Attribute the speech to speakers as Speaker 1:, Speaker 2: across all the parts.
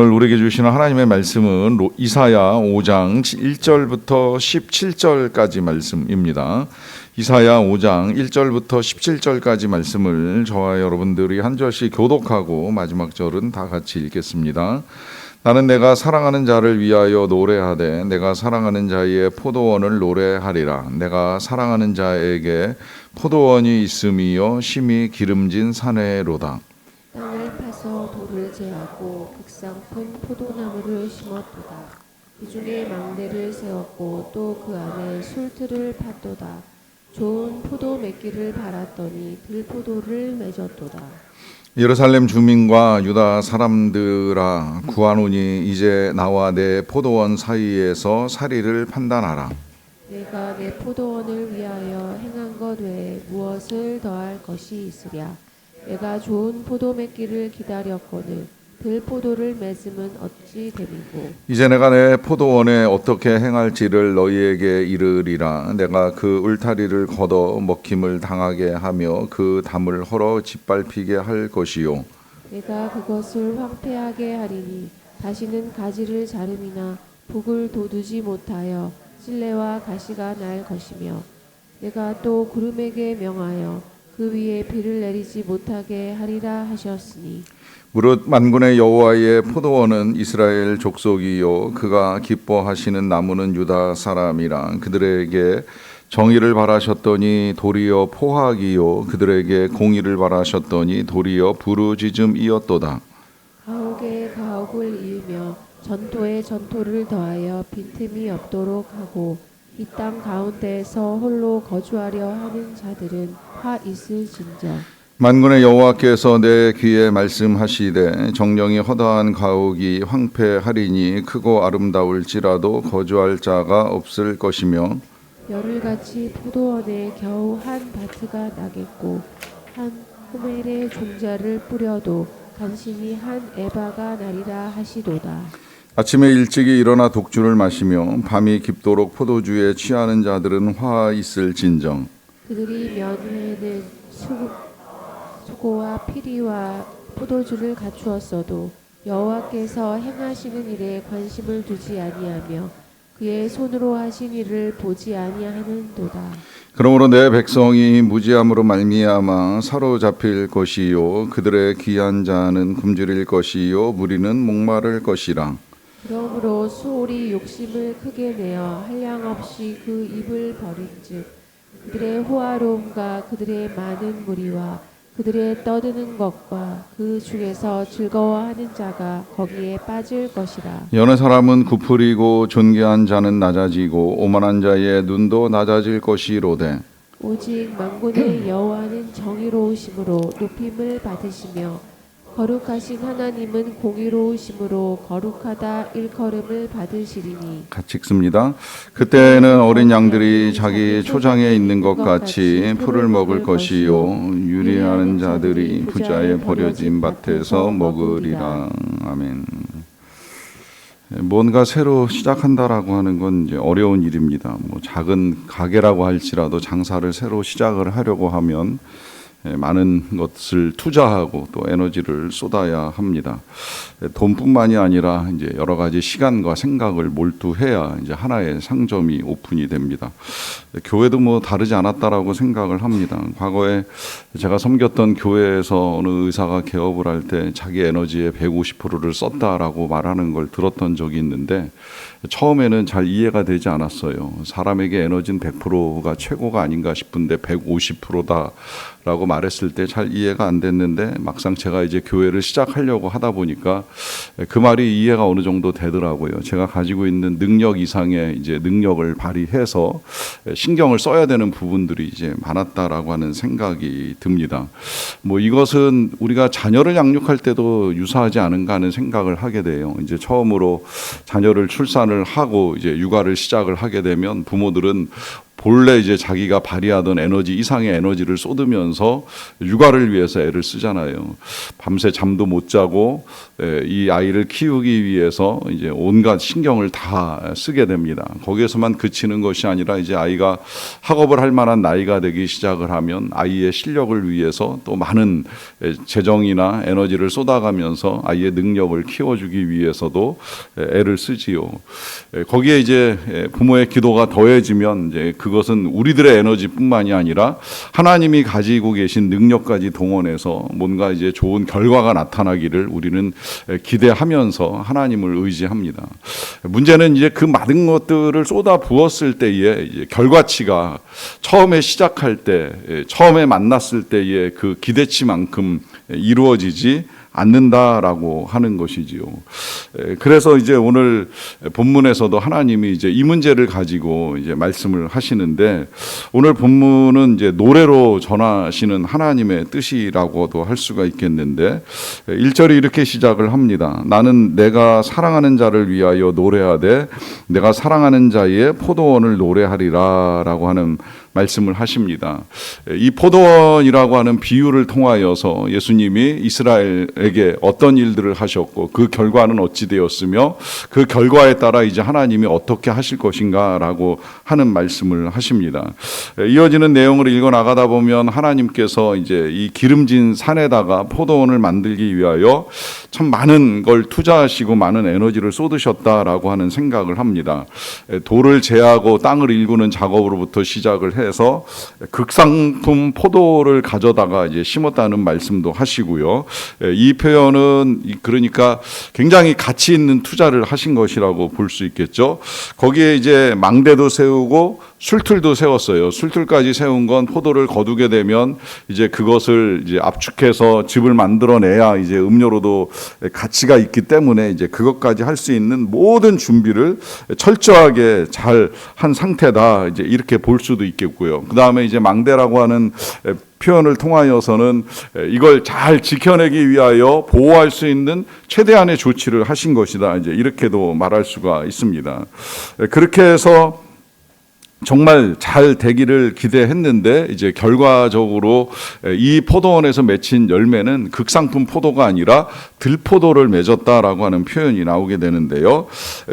Speaker 1: 오늘 우리에게 주시는 하나님의 말씀은 이사야 5장 1절부터 17절까지 말씀입니다. 이사야 5장 1절부터 17절까지 말씀을 저와 여러분들이 한 절씩 교독하고 마지막 절은 다 같이 읽겠습니다. 나는 내가 사랑하는 자를 위하여 노래하되 내가 사랑하는 자의 포도원을 노래하리라. 내가 사랑하는 자에게 포도원이 있음이요 심히 기름진 사내로다.
Speaker 2: 땅을 파서 돌을 제하고 극상품 포도나무를 심었도다. 그 중에 망대를 세웠고 또 그 안에 술틀을 팠도다. 좋은 포도 맺기를 바랐더니 들포도를 맺었도다.
Speaker 1: 예루살렘 주민과 유다 사람들아, 구하노니 이제 나와 내 포도원 사이에서 사리를 판단하라.
Speaker 2: 내가 내 포도원을 위하여 행한 것 외에 무엇을 더할 것이 있으랴. 내가 좋은 포도 맺기를 기다렸거늘 들포도를 맺음은 어찌 됨이고.
Speaker 1: 이제 내가 내 포도원에 어떻게 행할지를 너희에게 이르리라. 내가 그 울타리를 걷어 먹힘을 당하게 하며 그 담을 헐어 짓밟히게 할 것이요.
Speaker 2: 내가 그것을 황폐하게 하리니 다시는 가지를 자름이나 북을 돋우지 못하여 찔레와 가시가 날 것이며, 내가 또 구름에게 명하여 그 위에 비를 내리지 못하게 하리라 하셨으니,
Speaker 1: 무릇 만군의 여호와의 포도원은 이스라엘 족속이요 그가 기뻐하시는 나무는 유다 사람이라. 그들에게 정의를 바라셨더니 도리어 포악이요 그들에게 공의를 바라셨더니 도리어 부르짖음이었도다.
Speaker 2: 가옥에 가옥을 이으며 전토에 전토를 더하여 빈틈이 없도록 하고 이 땅 가운데에서 홀로 거주하려 하는 자들은 화 있을진저.
Speaker 1: 만군의 여호와께서 내 귀에 말씀하시되 정령이 허다한 가옥이 황폐하리니 크고 아름다울지라도 거주할 자가 없을 것이며,
Speaker 2: 열흘같이 포도원에 겨우 한 바트가 나겠고 한 호멜의 종자를 뿌려도 간신히 한 에바가 나리라 하시도다.
Speaker 1: 아침에 일찍이 일어나 독주를 마시며 밤이 깊도록 포도주에 취하는 자들은 화 있을진정.
Speaker 2: 그들이 면회는 수고와 피리와 포도주를 갖추었어도 여호와께서 행하시는 일에 관심을 두지 아니하며 그의 손으로 하신 일을 보지 아니하는도다.
Speaker 1: 그러므로 내 백성이 무지함으로 말미암아 사로잡힐 것이요 그들의 귀한 자는 굶주릴 것이요 무리는 목마를 것이라.
Speaker 2: 그러므로 수올이 욕심을 크게 내어 한량없이 그 입을 버린즉 그들의 호화로움과 그들의 많은 무리와 그들의 떠드는 것과 그 중에서 즐거워하는 자가 거기에 빠질 것이라.
Speaker 1: 여느 사람은 구풀이고 존귀한 자는 낮아지고 오만한 자의 눈도 낮아질 것이로되,
Speaker 2: 오직 만군의 여호와는 정의로우심으로 높임을 받으시며 거룩하신 하나님은 공의로우심으로 거룩하다 일컬음을 받으시리니.
Speaker 1: 같이 읽습니다. 그때는 어린 양들이 자기 초장에 있는 것 같이 풀을 먹을 것이요 유리하는 자들이 부자의 버려진 밭에서 먹으리라. 아멘. 뭔가 새로 시작한다라고 하는 건 이제 어려운 일입니다. 뭐 작은 가게라고 할지라도 장사를 새로 시작을 하려고 하면 많은 것을 투자하고 또 에너지를 쏟아야 합니다. 돈뿐만이 아니라 이제 여러 가지 시간과 생각을 몰두해야 이제 하나의 상점이 오픈이 됩니다. 교회도 뭐 다르지 않았다라고 생각을 합니다. 과거에 제가 섬겼던 교회에서 어느 의사가 개업을 할 때 자기 에너지의 150%를 썼다라고 말하는 걸 들었던 적이 있는데, 처음에는 잘 이해가 되지 않았어요. 사람에게 에너지는 100%가 최고가 아닌가 싶은데 150%다라고 말했을 때 잘 이해가 안 됐는데, 막상 제가 이제 교회를 시작하려고 하다 보니까 그 말이 이해가 어느 정도 되더라고요. 제가 가지고 있는 능력 이상의 이제 능력을 발휘해서 신경을 써야 되는 부분들이 이제 많았다라고 하는 생각이 듭니다. 뭐 이것은 우리가 자녀를 양육할 때도 유사하지 않은가 하는 생각을 하게 돼요. 이제 처음으로 자녀를 출산을 하고 이제 육아를 시작을 하게 되면 부모들은 본래 이제 자기가 발휘하던 에너지 이상의 에너지를 쏟으면서 육아를 위해서 애를 쓰잖아요. 밤새 잠도 못 자고 이 아이를 키우기 위해서 이제 온갖 신경을 다 쓰게 됩니다. 거기에서만 그치는 것이 아니라 이제 아이가 학업을 할 만한 나이가 되기 시작을 하면 아이의 실력을 위해서 또 많은 재정이나 에너지를 쏟아가면서 아이의 능력을 키워주기 위해서도 애를 쓰지요. 거기에 이제 부모의 기도가 더해지면 이제 그것은 우리들의 에너지뿐만이 아니라 하나님이 가지고 계신 능력까지 동원해서 뭔가 이제 좋은 결과가 나타나기를 우리는 기대하면서 하나님을 의지합니다. 문제는 이제 그 많은 것들을 쏟아 부었을 때의 이제 결과치가 처음에 시작할 때, 처음에 만났을 때의 그 기대치만큼 이루어지지 않는다라고 하는 것이지요. 그래서 이제 오늘 본문에서도 하나님이 이제 이 문제를 가지고 이제 말씀을 하시는데, 오늘 본문은 이제 노래로 전하시는 하나님의 뜻이라고도 할 수가 있겠는데, 1절이 이렇게 시작을 합니다. 나는 내가 사랑하는 자를 위하여 노래하되 내가 사랑하는 자의 포도원을 노래하리라라고 하는 말씀을 하십니다. 이 포도원이라고 하는 비유를 통하여서 예수님이 이스라엘에게 어떤 일들을 하셨고 그 결과는 어찌 되었으며 그 결과에 따라 이제 하나님이 어떻게 하실 것인가라고 하는 말씀을 하십니다. 이어지는 내용을 읽어 나가다 보면 하나님께서 이제 이 기름진 산에다가 포도원을 만들기 위하여 참 많은 걸 투자하시고 많은 에너지를 쏟으셨다라고 하는 생각을 합니다. 돌을 제하고 땅을 일구는 작업으로부터 시작을 해서 극상품 포도를 가져다가 이제 심었다는 말씀도 하시고요. 이 표현은 그러니까 굉장히 가치 있는 투자를 하신 것이라고 볼 수 있겠죠. 거기에 이제 망대도 세우고 술틀도 세웠어요. 술틀까지 세운 건 포도를 거두게 되면 이제 그것을 이제 압축해서 즙을 만들어내야 이제 음료로도 가치가 있기 때문에 이제 그것까지 할 수 있는 모든 준비를 철저하게 잘 한 상태다. 이제 이렇게 볼 수도 있겠고요. 그 다음에 이제 망대라고 하는 표현을 통하여서는 이걸 잘 지켜내기 위하여 보호할 수 있는 최대한의 조치를 하신 것이다. 이제 이렇게도 말할 수가 있습니다. 그렇게 해서 정말 잘 되기를 기대했는데 이제 결과적으로 이 포도원에서 맺힌 열매는 극상품 포도가 아니라 들포도를 맺었다라고 하는 표현이 나오게 되는데요.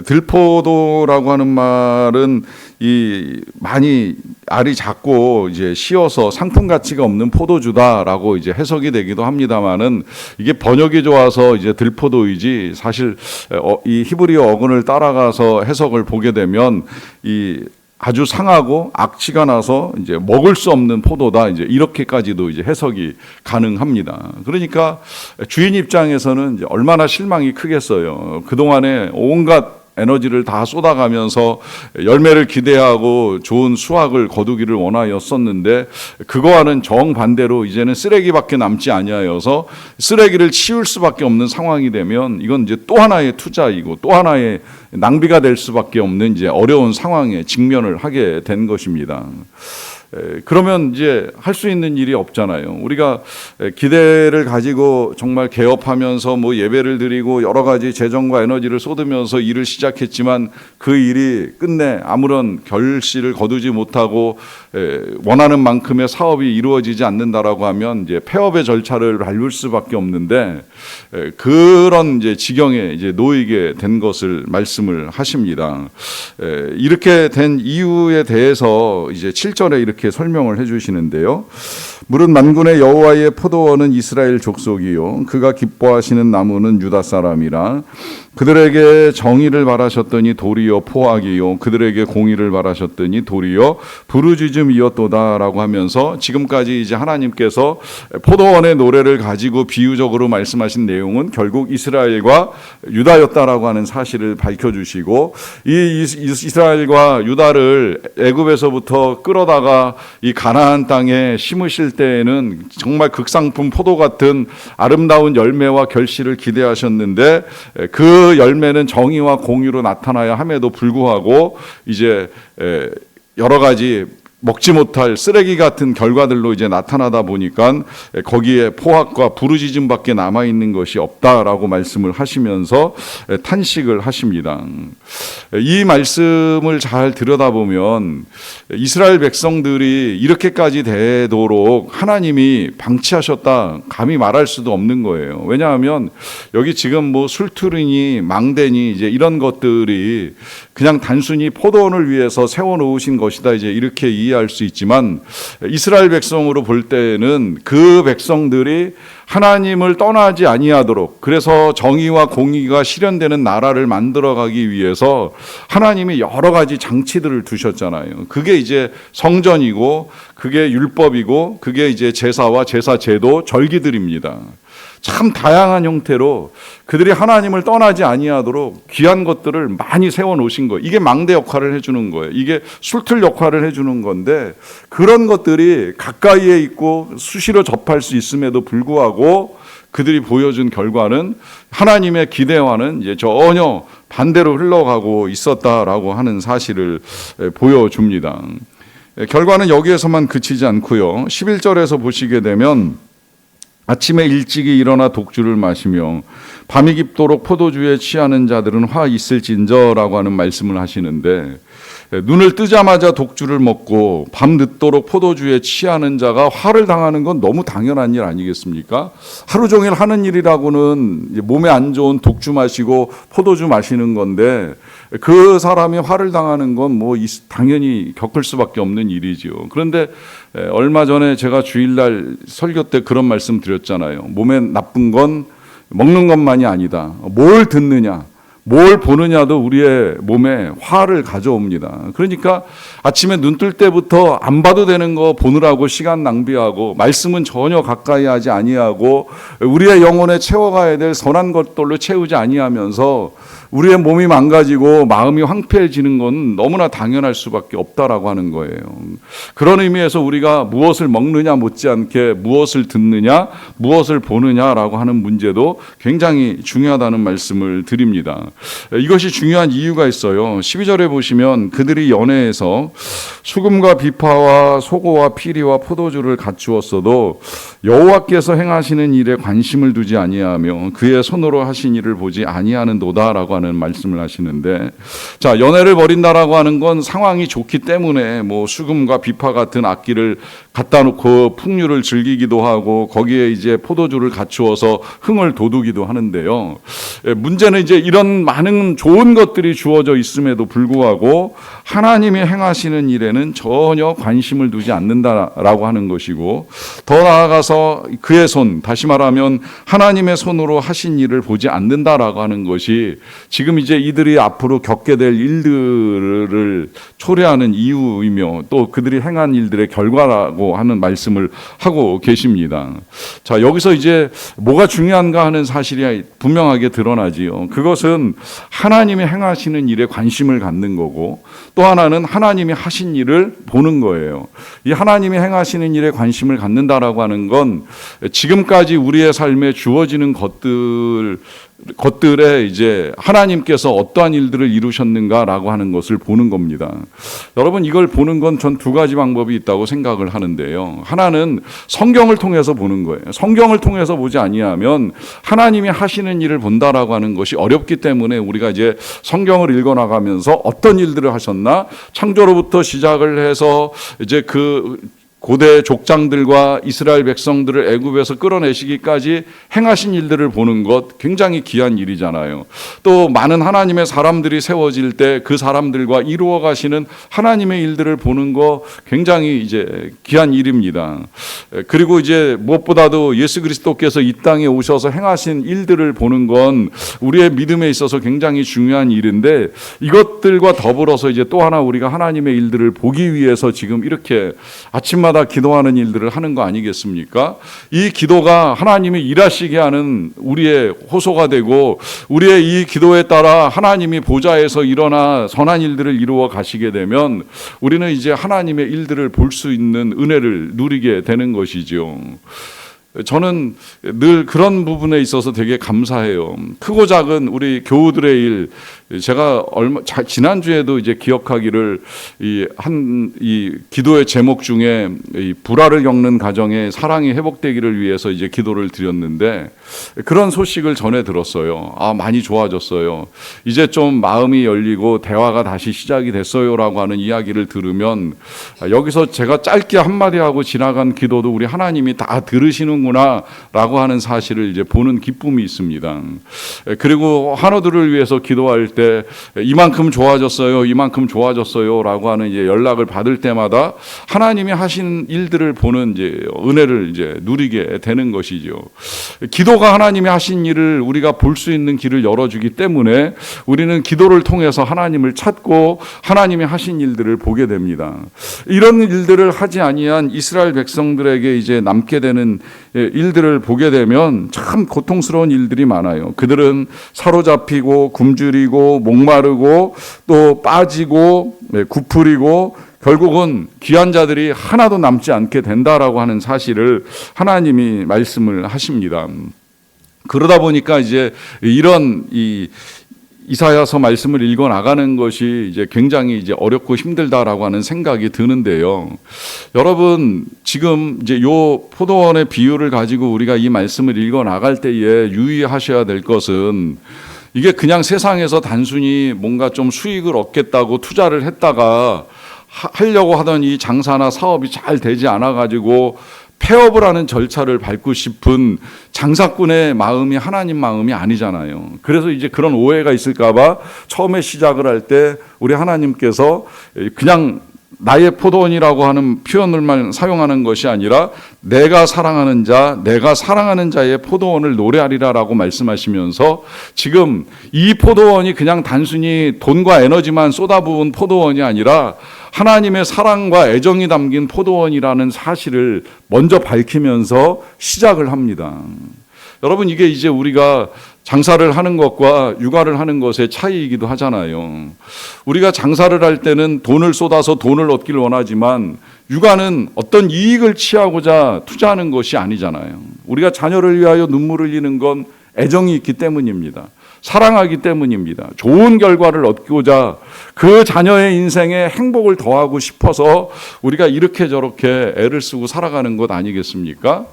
Speaker 1: 들포도라고 하는 말은 이 많이 알이 작고 이제 씌어서 상품 가치가 없는 포도주다라고 이제 해석이 되기도 합니다만은 이게 번역이 좋아서 이제 들포도이지 사실 이 히브리어 어근을 따라가서 해석을 보게 되면 이 아주 상하고 악취가 나서 이제 먹을 수 없는 포도다. 이제 이렇게까지도 이제 해석이 가능합니다. 그러니까 주인 입장에서는 이제 얼마나 실망이 크겠어요. 그동안에 온갖 에너지를 다 쏟아가면서 열매를 기대하고 좋은 수확을 거두기를 원하였었는데 그거와는 정반대로 이제는 쓰레기밖에 남지 아니하여서 쓰레기를 치울 수밖에 없는 상황이 되면 이건 이제 또 하나의 투자이고 또 하나의 낭비가 될 수밖에 없는 이제 어려운 상황에 직면을 하게 된 것입니다. 그러면 이제 할 수 있는 일이 없잖아요. 우리가 기대를 가지고 정말 개업하면서 뭐 예배를 드리고 여러 가지 재정과 에너지를 쏟으면서 일을 시작했지만 그 일이 끝내 아무런 결실을 거두지 못하고 원하는 만큼의 사업이 이루어지지 않는다라고 하면 이제 폐업의 절차를 밟을 수밖에 없는데 그런 이제 지경에 이제 놓이게 된 것을 말씀을 하십니다. 이렇게 된 이유에 대해서 이제 7절에 이렇게 설명을 해주시는데요. 무릇 만군의 여호와의 포도원은 이스라엘 족속이요 그가 기뻐하시는 나무는 유다 사람이라. 그들에게 정의를 바라셨더니 도리어 포악이요 그들에게 공의를 바라셨더니 도리어 부르짖음이었도다라고 하면서 지금까지 이제 하나님께서 포도원의 노래를 가지고 비유적으로 말씀하신 내용은 결국 이스라엘과 유다였다라고 하는 사실을 밝혀주시고 이 이스라엘과 유다를 애굽에서부터 끌어다가 이 가나안 땅에 심으실 때에는 정말 극상품 포도 같은 아름다운 열매와 결실을 기대하셨는데 그 열매는 정의와 공의로 나타나야 함에도 불구하고 이제 여러 가지 먹지 못할 쓰레기 같은 결과들로 이제 나타나다 보니까 거기에 포악과 부르짖음밖에 남아 있는 것이 없다라고 말씀을 하시면서 탄식을 하십니다. 이 말씀을 잘 들여다보면 이스라엘 백성들이 이렇게까지 되도록 하나님이 방치하셨다 감히 말할 수도 없는 거예요. 왜냐하면 여기 지금 뭐 술투리니 망대니 이제 이런 것들이 그냥 단순히 포도원을 위해서 세워놓으신 것이다 이제 이렇게 이해할 수 있지만, 이스라엘 백성으로 볼 때는 그 백성들이 하나님을 떠나지 아니하도록, 그래서 정의와 공의가 실현되는 나라를 만들어가기 위해서 하나님이 여러 가지 장치들을 두셨잖아요. 그게 이제 성전이고, 그게 율법이고, 그게 이제 제사와 제사 제도, 절기들입니다. 참 다양한 형태로 그들이 하나님을 떠나지 아니하도록 귀한 것들을 많이 세워놓으신 거예요. 이게 망대 역할을 해주는 거예요. 이게 술틀 역할을 해주는 건데, 그런 것들이 가까이에 있고 수시로 접할 수 있음에도 불구하고 그들이 보여준 결과는 하나님의 기대와는 이제 전혀 반대로 흘러가고 있었다라고 하는 사실을 보여줍니다. 결과는 여기에서만 그치지 않고요. 11절에서 보시게 되면 아침에 일찍이 일어나 독주를 마시며 밤이 깊도록 포도주에 취하는 자들은 화 있을진저라고 하는 말씀을 하시는데, 눈을 뜨자마자 독주를 먹고 밤 늦도록 포도주에 취하는 자가 화를 당하는 건 너무 당연한 일 아니겠습니까? 하루 종일 하는 일이라고는 몸에 안 좋은 독주 마시고 포도주 마시는 건데, 그 사람이 화를 당하는 건 뭐 당연히 겪을 수밖에 없는 일이지요. 그런데 얼마 전에 제가 주일날 설교 때 그런 말씀 드렸잖아요. 몸에 나쁜 건 먹는 것만이 아니다. 뭘 듣느냐, 뭘 보느냐도 우리의 몸에 화를 가져옵니다. 그러니까 아침에 눈 뜰 때부터 안 봐도 되는 거 보느라고 시간 낭비하고, 말씀은 전혀 가까이 하지 아니하고, 우리의 영혼에 채워가야 될 선한 것들로 채우지 아니하면서 우리의 몸이 망가지고 마음이 황폐해지는 건 너무나 당연할 수밖에 없다라고 하는 거예요. 그런 의미에서 우리가 무엇을 먹느냐 못지않게 무엇을 듣느냐, 무엇을 보느냐라고 하는 문제도 굉장히 중요하다는 말씀을 드립니다. 이것이 중요한 이유가 있어요. 12절에 보시면 그들이 연회에서 수금과 비파와 소고와 피리와 포도주를 갖추었어도 여호와께서 행하시는 일에 관심을 두지 아니하며 그의 손으로 하신 일을 보지 아니하는도다라고 하는 말씀을 하시는데, 자, 연회를 벌인다라고 하는 건 상황이 좋기 때문에 뭐 수금과 비파 같은 악기를 갖다 놓고 풍류를 즐기기도 하고 거기에 이제 포도주를 갖추어서 흥을 돋우기도 하는데요. 문제는 이제 이런 많은 좋은 것들이 주어져 있음에도 불구하고 하나님이 행하시는 일에는 전혀 관심을 두지 않는다라고 하는 것이고, 더 나아가서 그의 손, 다시 말하면 하나님의 손으로 하신 일을 보지 않는다라고 하는 것이 지금 이제 이들이 앞으로 겪게 될 일들을 초래하는 이유이며 또 그들이 행한 일들의 결과라고 하는 말씀을 하고 계십니다. 자, 여기서 이제 뭐가 중요한가 하는 사실이 분명하게 드러나지요. 그것은 하나님이 행하시는 일에 관심을 갖는 거고, 또 하나는 하나님이 하신 일을 보는 거예요. 이 하나님이 행하시는 일에 관심을 갖는다라고 하는 건 지금까지 우리의 삶에 주어지는 것들에 이제 하나님께서 어떠한 일들을 이루셨는가라고 하는 것을 보는 겁니다. 여러분, 이걸 보는 건 전 두 가지 방법이 있다고 생각을 하는데요. 하나는 성경을 통해서 보는 거예요. 성경을 통해서 보지 아니하면 하나님이 하시는 일을 본다라고 하는 것이 어렵기 때문에 우리가 이제 성경을 읽어나가면서 어떤 일들을 하셨나, 창조로부터 시작을 해서 이제 그 고대 족장들과 이스라엘 백성들을 애굽에서 끌어내시기까지 행하신 일들을 보는 것 굉장히 귀한 일이잖아요. 또 많은 하나님의 사람들이 세워질 때 그 사람들과 이루어 가시는 하나님의 일들을 보는 거 굉장히 이제 귀한 일입니다. 그리고 이제 무엇보다도 예수 그리스도께서 이 땅에 오셔서 행하신 일들을 보는 건 우리의 믿음에 있어서 굉장히 중요한 일인데, 이것들과 더불어서 이제 또 하나 우리가 하나님의 일들을 보기 위해서 지금 이렇게 아침마다 기도하는 일들을 하는 거 아니겠습니까? 이 기도가 하나님이 일하시게 하는 우리의 호소가 되고, 우리의 이 기도에 따라 하나님이 보좌에서 일어나 선한 일들을 이루어 가시게 되면 우리는 이제 하나님의 일들을 볼 수 있는 은혜를 누리게 되는 것이죠. 저는 늘 그런 부분에 있어서 되게 감사해요. 크고 작은 우리 교우들의 일, 제가 지난주에도 이제 기억하기를 이 기도의 제목 중에 이 불화를 겪는 가정의 사랑이 회복되기를 위해서 이제 기도를 드렸는데 그런 소식을 전해 들었어요. 많이 좋아졌어요. 이제 좀 마음이 열리고 대화가 다시 시작이 됐어요라고 하는 이야기를 들으면 여기서 제가 짧게 한마디 하고 지나간 기도도 우리 하나님이 다 들으시는구나라고 하는 사실을 이제 보는 기쁨이 있습니다. 그리고 환우들을 위해서 기도할 때 이만큼 좋아졌어요라고 하는 이제 연락을 받을 때마다 하나님이 하신 일들을 보는 이제 은혜를 이제 누리게 되는 것이죠. 기도가 하나님이 하신 일을 우리가 볼 수 있는 길을 열어주기 때문에 우리는 기도를 통해서 하나님을 찾고 하나님이 하신 일들을 보게 됩니다. 이런 일들을 하지 아니한 이스라엘 백성들에게 이제 남게 되는 일들을 보게 되면 참 고통스러운 일들이 많아요. 그들은 사로잡히고 굶주리고 목마르고 또 빠지고 구풀이고 결국은 귀한 자들이 하나도 남지 않게 된다라고 하는 사실을 하나님이 말씀을 하십니다. 그러다 보니까 이제 이런 이사야서 말씀을 읽어 나가는 것이 이제 굉장히 이제 어렵고 힘들다라고 하는 생각이 드는데요. 여러분, 지금 이제 요 포도원의 비유를 가지고 우리가 이 말씀을 읽어 나갈 때에 유의하셔야 될 것은 이게 그냥 세상에서 단순히 뭔가 좀 수익을 얻겠다고 투자를 했다가 하려고 하던 이 장사나 사업이 잘 되지 않아 가지고 폐업을 하는 절차를 밟고 싶은 장사꾼의 마음이 하나님 마음이 아니잖아요. 그래서 이제 그런 오해가 있을까봐 처음에 시작을 할 때 우리 하나님께서 그냥 나의 포도원이라고 하는 표현을만 사용하는 것이 아니라 내가 사랑하는 자의 포도원을 노래하리라라고 말씀하시면서 지금 이 포도원이 그냥 단순히 돈과 에너지만 쏟아부은 포도원이 아니라 하나님의 사랑과 애정이 담긴 포도원이라는 사실을 먼저 밝히면서 시작을 합니다. 여러분, 이게 이제 우리가 장사를 하는 것과 육아를 하는 것의 차이이기도 하잖아요. 우리가 장사를 할 때는 돈을 쏟아서 돈을 얻기를 원하지만 육아는 어떤 이익을 취하고자 투자하는 것이 아니잖아요. 우리가 자녀를 위하여 눈물을 흘리는 건 애정이 있기 때문입니다. 사랑하기 때문입니다. 좋은 결과를 얻고자 그 자녀의 인생에 행복을 더하고 싶어서 우리가 이렇게 저렇게 애를 쓰고 살아가는 것 아니겠습니까?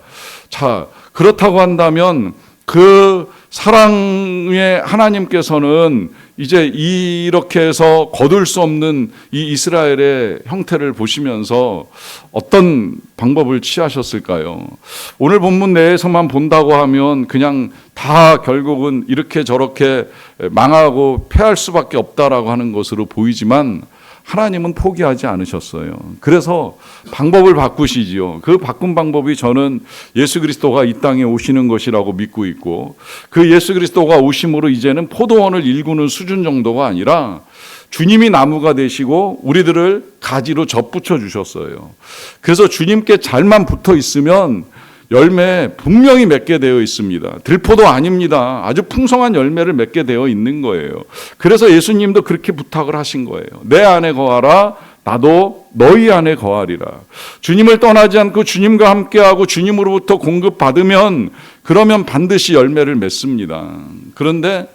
Speaker 1: 자, 그렇다고 한다면 그 사랑의 하나님께서는 이제 이렇게 해서 거둘 수 없는 이 이스라엘의 형태를 보시면서 어떤 방법을 취하셨을까요? 오늘 본문 내에서만 본다고 하면 그냥 다 결국은 이렇게 저렇게 망하고 패할 수밖에 없다라고 하는 것으로 보이지만 하나님은 포기하지 않으셨어요. 그래서 방법을 바꾸시지요. 그 바꾼 방법이 저는 예수 그리스도가 이 땅에 오시는 것이라고 믿고 있고 그 예수 그리스도가 오심으로 이제는 포도원을 일구는 수준 정도가 아니라 주님이 나무가 되시고 우리들을 가지로 접붙여 주셨어요. 그래서 주님께 잘만 붙어 있으면 열매 분명히 맺게 되어 있습니다. 들포도 아닙니다. 아주 풍성한 열매를 맺게 되어 있는 거예요. 그래서 예수님도 그렇게 부탁을 하신 거예요. 내 안에 거하라, 나도 너희 안에 거하리라. 주님을 떠나지 않고 주님과 함께하고 주님으로부터 공급받으면 그러면 반드시 열매를 맺습니다. 그런데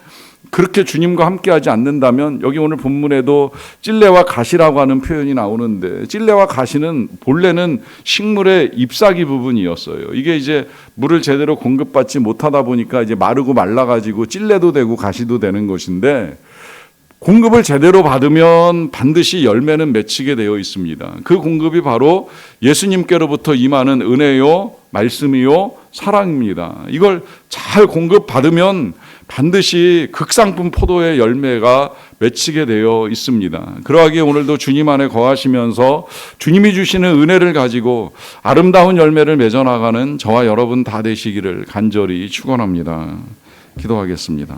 Speaker 1: 그렇게 주님과 함께하지 않는다면 여기 오늘 본문에도 찔레와 가시라고 하는 표현이 나오는데 찔레와 가시는 본래는 식물의 잎사귀 부분이었어요. 이게 이제 물을 제대로 공급받지 못하다 보니까 이제 마르고 말라가지고 찔레도 되고 가시도 되는 것인데 공급을 제대로 받으면 반드시 열매는 맺히게 되어 있습니다. 그 공급이 바로 예수님께로부터 임하는 은혜요, 말씀이요, 사랑입니다. 이걸 잘 공급받으면 반드시 극상품 포도의 열매가 맺히게 되어 있습니다. 그러하기에 오늘도 주님 안에 거하시면서 주님이 주시는 은혜를 가지고 아름다운 열매를 맺어나가는 저와 여러분 다 되시기를 간절히 축원합니다. 기도하겠습니다.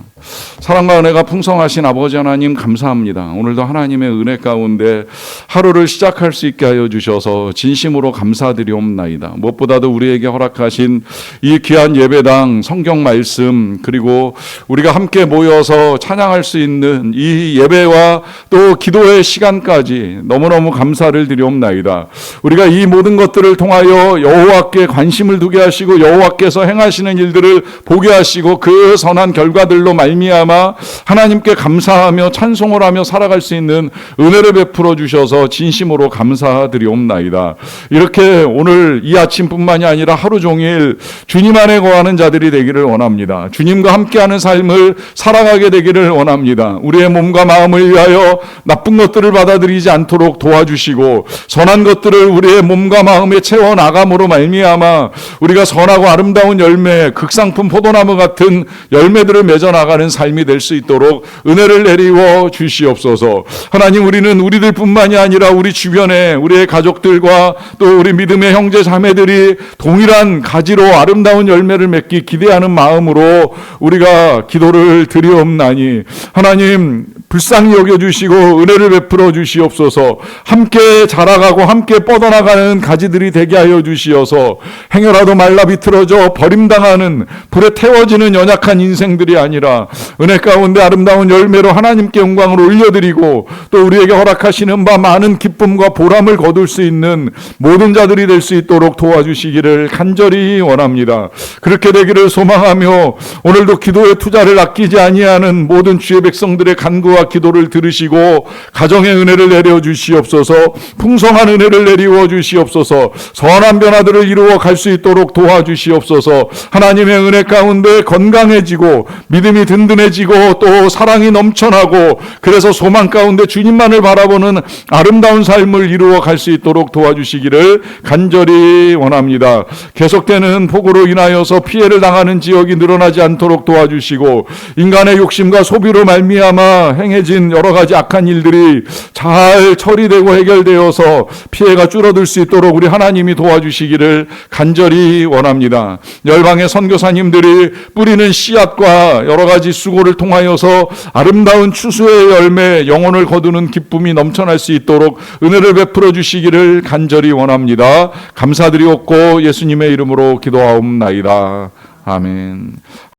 Speaker 1: 사랑과 은혜가 풍성하신 아버지 하나님 감사합니다. 오늘도 하나님의 은혜 가운데 하루를 시작할 수 있게 하여 주셔서 진심으로 감사드리옵나이다. 무엇보다도 우리에게 허락하신 이 귀한 예배당 성경 말씀 그리고 우리가 함께 모여서 찬양할 수 있는 이 예배와 또 기도의 시간까지 너무너무 감사를 드리옵나이다. 우리가 이 모든 것들을 통하여 여호와께 관심을 두게 하시고 여호와께서 행하시는 일들을 보게 하시고 그 선한 결과들로 말미암아 하나님께 감사하며 찬송을 하며 살아갈 수 있는 은혜를 베풀어 주셔서 진심으로 감사드리옵나이다. 이렇게 오늘 이 아침뿐만이 아니라 하루 종일 주님 안에 거하는 자들이 되기를 원합니다. 주님과 함께하는 삶을 살아가게 되기를 원합니다. 우리의 몸과 마음을 위하여 나쁜 것들을 받아들이지 않도록 도와주시고 선한 것들을 우리의 몸과 마음에 채워 나감으로 말미암아 우리가 선하고 아름다운 열매, 극상품 포도나무 같은 열매들을 맺어 나가는 삶이 될 수 있도록 은혜를 내리워 주시옵소서. 하나님, 우리는 우리들뿐만이 아니라 우리 주변에 우리의 가족들과 또 우리 믿음의 형제 자매들이 동일한 가지로 아름다운 열매를 맺기 기대하는 마음으로 우리가 기도를 드리옵나니 하나님 불쌍히 여겨주시고 은혜를 베풀어 주시옵소서. 함께 자라가고 함께 뻗어나가는 가지들이 되게 하여 주시어서 행여라도 말라 비틀어져 버림당하는 불에 태워지는 연약한 인생들이 아니라 은혜 가운데 아름다운 열매로 하나님께 영광을 올려드리고 또 우리에게 허락하시는 바 많은 기쁨과 보람을 거둘 수 있는 모든 자들이 될 수 있도록 도와주시기를 간절히 원합니다. 그렇게 되기를 소망하며 오늘도 기도의 투자를 아끼지 아니하는 모든 주의 백성들의 간구와 기도를 들으시고 가정의 은혜를 내려 주시옵소서. 풍성한 은혜를 내리워 주시옵소서. 선한 변화들을 이루어 갈 수 있도록 도와주시옵소서. 하나님의 은혜 가운데 건강해지고 믿음이 든든해지고 또 사랑이 넘쳐나고 그래서 소망 가운데 주님만을 바라보는 아름다운 삶을 이루어 갈 수 있도록 도와주시기를 간절히 원합니다. 계속되는 폭우로 인하여서 피해를 당하는 지역이 늘어나지 않도록 도와주시고 인간의 욕심과 소비로 말미암아 행해진 여러 가지 악한 일들이 잘 처리되고 해결되어서 피해가 줄어들 수 있도록 우리 하나님이 도와주시기를 간절히 원합니다. 열방의 선교사님들이 뿌리는 씨앗과 여러 가지 수고를 통하여서 아름다운 추수의 열매, 영혼을 거두는 기쁨이 넘쳐날 수 있도록 은혜를 베풀어 주시기를 간절히 원합니다. 감사드리옵고 예수님의 이름으로 기도하옵나이다. 아멘.